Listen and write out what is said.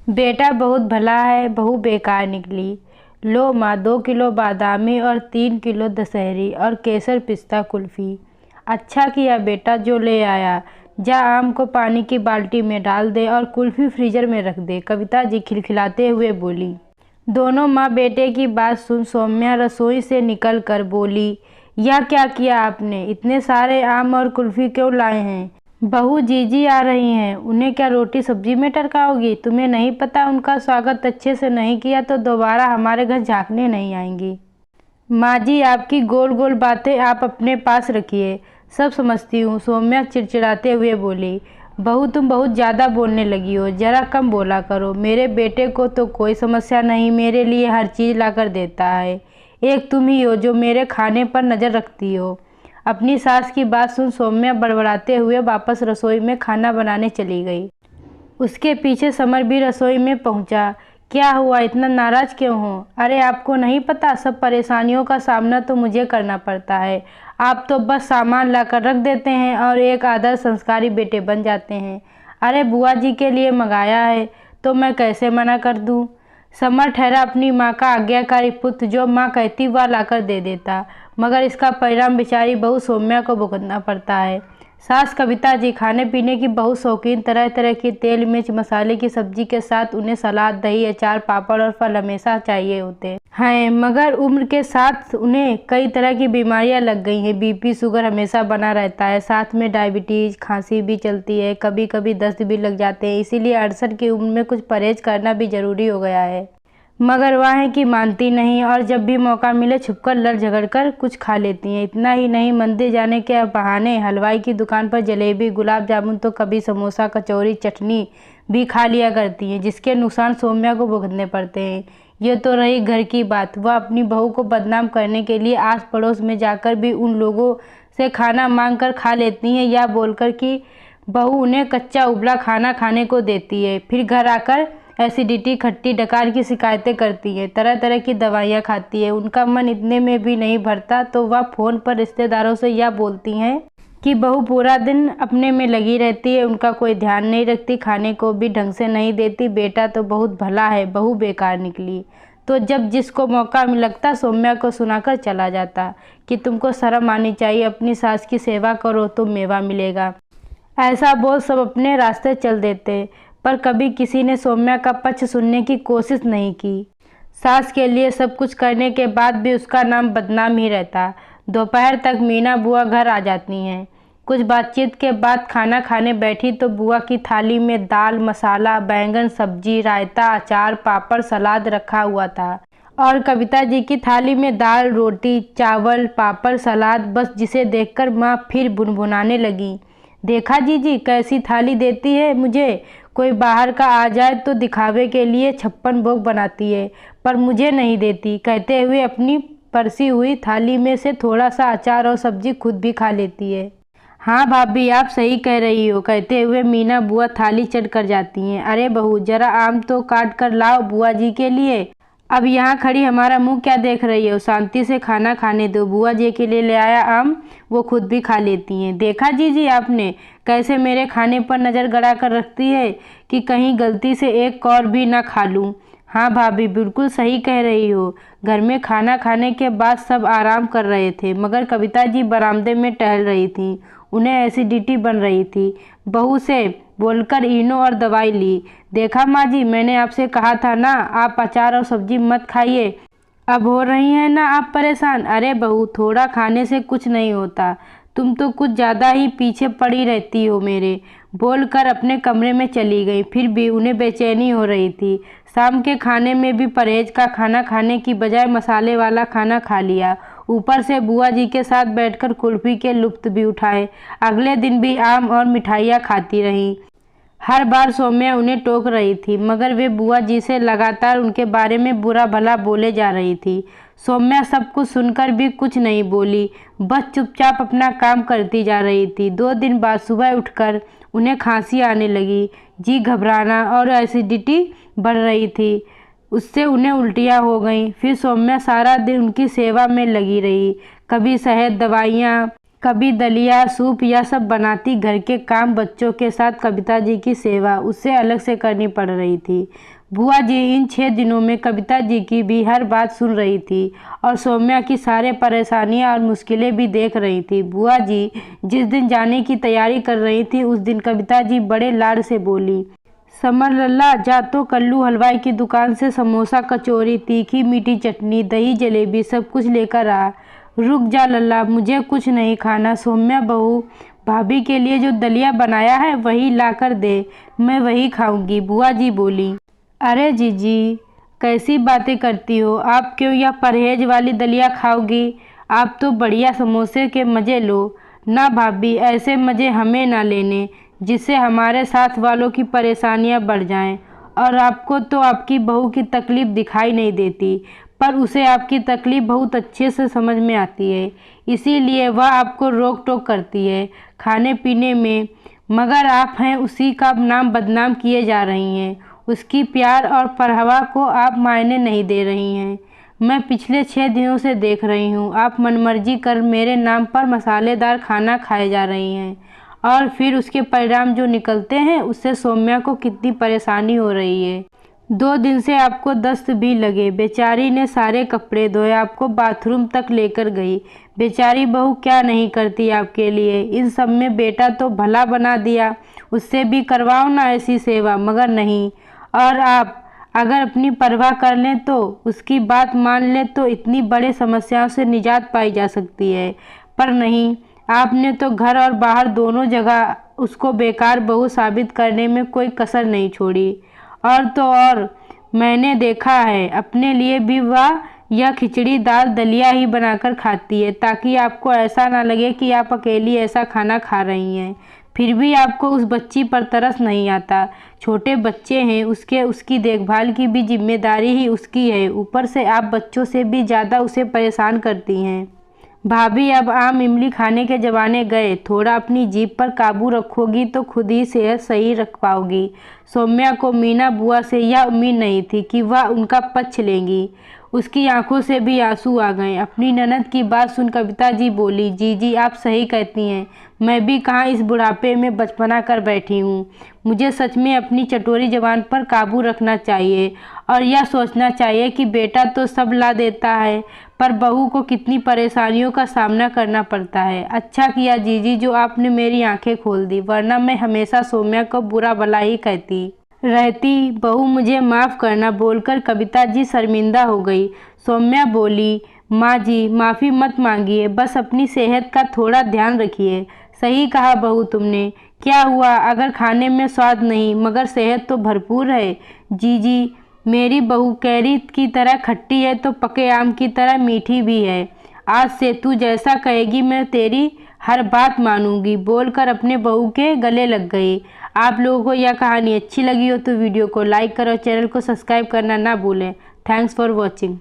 बेटा बहुत भला है, बहू बेकार निकली। लो माँ, 2 किलो बादामी और 3 किलो दशहरी और केसर पिस्ता कुल्फ़ी। अच्छा किया बेटा जो ले आया। जा आम को पानी की बाल्टी में डाल दे और कुल्फ़ी फ्रीजर में रख दे, कविता जी खिलखिलाते हुए बोली। दोनों माँ बेटे की बात सुन सौम्या रसोई से निकल कर बोली, यह क्या किया आपने? इतने सारे आम और कुल्फ़ी क्यों लाए हैं? बहू जीजी आ रही हैं, उन्हें क्या रोटी सब्जी में टरकाओगी? तुम्हें नहीं पता उनका स्वागत अच्छे से नहीं किया तो दोबारा हमारे घर झांकने नहीं आएंगी। माँ जी आपकी गोल गोल बातें आप अपने पास रखिए, सब समझती हूँ, सौम्या चिड़चिड़ाते हुए बोली। बहू तुम बहुत ज़्यादा बोलने लगी हो, ज़रा कम बोला करो। मेरे बेटे को तो कोई समस्या नहीं, मेरे लिए हर चीज़ लाकर देता है। एक तुम ही हो जो मेरे खाने पर नज़र रखती हो। अपनी सास की बात सुन सौम्या बड़बड़ाते हुए वापस रसोई में खाना बनाने चली गई। उसके पीछे समर भी रसोई में पहुंचा। क्या हुआ, इतना नाराज क्यों हो? अरे आपको नहीं पता, सब परेशानियों का सामना तो मुझे करना पड़ता है। आप तो बस सामान लाकर रख देते हैं और एक आदर्श संस्कारी बेटे बन जाते हैं। अरे बुआ जी के लिए मंगाया है तो मैं कैसे मना कर दूं? समर ठहरा अपनी माँ का आज्ञाकारी पुत्र, जो माँ कहती वह लाकर दे देता, मगर इसका परिणाम बेचारी बहू सौम्या को भुगतना पड़ता है। सास कविता जी खाने पीने की बहुत शौकीन, तरह तरह की तेल मिर्च मसाले की सब्जी के साथ उन्हें सलाद दही अचार पापड़ और फल हमेशा चाहिए होते हैं, मगर उम्र के साथ उन्हें कई तरह की बीमारियां लग गई हैं। बीपी शुगर हमेशा बना रहता है, साथ में डायबिटीज खांसी भी चलती है, कभी कभी दस्त भी लग जाते हैं। इसीलिए 68 की उम्र में कुछ परहेज करना भी जरूरी हो गया है, मगर वह है कि मानती नहीं और जब भी मौका मिले छुपकर लड़ झगड़ कर कुछ खा लेती हैं। इतना ही नहीं, मंदिर जाने के बहाने हलवाई की दुकान पर जलेबी गुलाब जामुन तो कभी समोसा कचौरी चटनी भी खा लिया करती हैं, जिसके नुकसान सौम्या को भुगतने पड़ते हैं। ये तो रही घर की बात। वह अपनी बहू को बदनाम करने के लिए आस पड़ोस में जाकर भी उन लोगों से खाना मांग कर खा लेती हैं, या बोलकर कि बहू उन्हें कच्चा उबला खाना खाने को देती है। फिर घर आकर एसिडिटी खट्टी डकार की शिकायतें करती है, तरह तरह की दवाइयाँ खाती है। उनका मन इतने में भी नहीं भरता तो वह फ़ोन पर रिश्तेदारों से यह बोलती हैं कि बहू पूरा दिन अपने में लगी रहती है, उनका कोई ध्यान नहीं रखती, खाने को भी ढंग से नहीं देती। बेटा तो बहुत भला है, बहू बेकार निकली। तो जब जिसको मौका लगता सौम्या को सुनाकर चला जाता कि तुमको शर्म आनी चाहिए, अपनी सास की सेवा करो तो मेवा मिलेगा। ऐसा बोल सब अपने रास्ते चल देते, पर कभी किसी ने सौम्या का पक्ष सुनने की कोशिश नहीं की। सास के लिए सब कुछ करने के बाद भी उसका नाम बदनाम ही रहता। दोपहर तक मीना बुआ घर आ जाती हैं। कुछ बातचीत के बाद खाना खाने बैठी तो बुआ की थाली में दाल मसाला बैंगन सब्जी रायता अचार पापड़ सलाद रखा हुआ था, और कविता जी की थाली में दाल रोटी चावल पापड़ सलाद, बस जिसे देखकर माँ फिर बुनबुनाने लगी, देखा जीजी कैसी थाली देती है मुझे। कोई बाहर का आ जाए तो दिखावे के लिए 56 भोग बनाती है, पर मुझे नहीं देती, कहते हुए अपनी परसी हुई थाली में से थोड़ा सा अचार और सब्जी खुद भी खा लेती है। हाँ भाभी आप सही कह रही हो, कहते हुए मीना बुआ थाली चढ़ कर जाती हैं। अरे बहू जरा आम तो काट कर लाओ बुआ जी के लिए। अब यहाँ खड़ी हमारा मुंह क्या देख रही हो, शांति से खाना खाने दो। बुआ जी के लिए ले आया आम, वो खुद भी खा लेती हैं। देखा जीजी आपने कैसे मेरे खाने पर नज़र गड़ा कर रखती है कि कहीं गलती से एक और भी ना खा लूँ। हाँ भाभी बिल्कुल सही कह रही हो। घर में खाना खाने के बाद सब आराम कर रहे थे, मगर कविता जी बरामदे में टहल रही थीं। उन्हें एसिडिटी बन रही थी। बहू से बोलकर इनो और दवाई ली। देखा माँ जी, मैंने आपसे कहा था ना, आप अचार और सब्जी मत खाइए। अब हो रही हैं ना आप परेशान। अरे बहू थोड़ा खाने से कुछ नहीं होता, तुम तो कुछ ज़्यादा ही पीछे पड़ी रहती हो मेरे, बोलकर अपने कमरे में चली गई। फिर भी उन्हें बेचैनी हो रही थी। शाम के खाने में भी परहेज का खाना खाने की बजाय मसाले वाला खाना खा लिया। ऊपर से बुआ जी के साथ बैठकर कुल्फी के लुत्फ भी उठाए। अगले दिन भी आम और मिठाइयाँ खाती रहीं। हर बार सौम्या उन्हें टोक रही थी, मगर वे बुआ जी से लगातार उनके बारे में बुरा भला बोले जा रही थी। सौम्या सब कुछ सुनकर भी कुछ नहीं बोली, बस चुपचाप अपना काम करती जा रही थी। 2 दिन बाद सुबह उठकर उन्हें खांसी आने लगी, जी घबराना और एसिडिटी बढ़ रही थी, उससे उन्हें उल्टियाँ हो गईं। फिर सौम्या सारा दिन उनकी सेवा में लगी रही, कभी शहद दवाइयाँ कभी दलिया सूप या सब बनाती। घर के काम बच्चों के साथ कविता जी की सेवा उससे अलग से करनी पड़ रही थी। बुआ जी इन 6 दिनों में कविता जी की भी हर बात सुन रही थी और सौम्या की सारे परेशानियां और मुश्किलें भी देख रही थी। बुआ जी जिस दिन जाने की तैयारी कर रही थी उस दिन कविता जी बड़े लाड से बोली, समर लल्ला जा तो कल्लू हलवाई की दुकान से समोसा, कचौरी, तीखी मीठी चटनी, दही, जलेबी सब कुछ लेकर आ। रुक जा लल्ला, मुझे कुछ नहीं खाना। सौम्या बहू भाभी के लिए जो दलिया बनाया है वही ला कर दे, मैं वही खाऊंगी। बुआ जी बोली, अरे जीजी कैसी बातें करती हो, आप क्यों यह परहेज वाली दलिया खाओगी? आप तो बढ़िया समोसे के मज़े लो ना भाभी, ऐसे मज़े हमें ना लेने जिससे हमारे साथ वालों की परेशानियां बढ़ जाएं। और आपको तो आपकी बहू की तकलीफ़ दिखाई नहीं देती, पर उसे आपकी तकलीफ़ बहुत अच्छे से समझ में आती है, इसीलिए वह आपको रोक टोक करती है खाने पीने में, मगर आप हैं उसी का नाम बदनाम किए जा रही हैं। उसकी प्यार और परवाह को आप मायने नहीं दे रही हैं। मैं पिछले 6 दिनों से देख रही हूँ, आप मनमर्जी कर मेरे नाम पर मसालेदार खाना खाए जा रही हैं और फिर उसके परिणाम जो निकलते हैं उससे सौम्या को कितनी परेशानी हो रही है। 2 दिन से आपको दस्त भी लगे, बेचारी ने सारे कपड़े धोए, आपको बाथरूम तक लेकर गई। बेचारी बहू क्या नहीं करती आपके लिए। इन सब में बेटा तो भला बना दिया, उससे भी करवाओ ना ऐसी सेवा, मगर नहीं। और आप अगर अपनी परवाह कर लें तो उसकी बात मान लें तो इतनी बड़ी समस्याओं से निजात पाई जा सकती है, पर नहीं, आपने तो घर और बाहर दोनों जगह उसको बेकार बहू साबित करने में कोई कसर नहीं छोड़ी। और तो और मैंने देखा है अपने लिए भी वह यह खिचड़ी दाल दलिया ही बनाकर खाती है ताकि आपको ऐसा ना लगे कि आप अकेली ऐसा खाना खा रही हैं। फिर भी आपको उस बच्ची पर तरस नहीं आता। छोटे बच्चे हैं उसकी देखभाल की भी जिम्मेदारी ही उसकी है, ऊपर से आप बच्चों से भी ज़्यादा उसे परेशान करती हैं। भाभी अब आम इमली खाने के ज़माने गए, थोड़ा अपनी जीभ पर काबू रखोगी तो खुद ही सेहत सही रख पाओगी। सौम्या को मीना बुआ से यह उम्मीद नहीं थी कि वह उनका पक्ष लेंगी। उसकी आंखों से भी आंसू आ गए। अपनी ननद की बात सुन कविता जी बोली, जीजी आप सही कहती हैं, मैं भी कहाँ इस बुढ़ापे में बचपना कर बैठी हूँ। मुझे सच में अपनी चटोरी जबान पर काबू रखना चाहिए और यह सोचना चाहिए कि बेटा तो सब ला देता है, पर बहू को कितनी परेशानियों का सामना करना पड़ता है। अच्छा किया जीजी जो आपने मेरी आंखें खोल दी, वरना मैं हमेशा सौम्या को बुरा भला ही कहती रहती। बहू मुझे माफ़ करना, बोलकर कविता जी शर्मिंदा हो गई। सौम्या बोली, माँ जी माफ़ी मत मांगिए, बस अपनी सेहत का थोड़ा ध्यान रखिए। सही कहा बहू तुमने, क्या हुआ अगर खाने में स्वाद नहीं मगर सेहत तो भरपूर है। जीजी मेरी बहू कैरी की तरह खट्टी है तो पके आम की तरह मीठी भी है। आज से तू जैसा कहेगी मैं तेरी हर बात मानूंगी, बोलकर अपने बहू के गले लग गई। आप लोगों को यह कहानी अच्छी लगी हो तो वीडियो को लाइक करो, चैनल को सब्सक्राइब करना ना भूलें। Thanks for watching.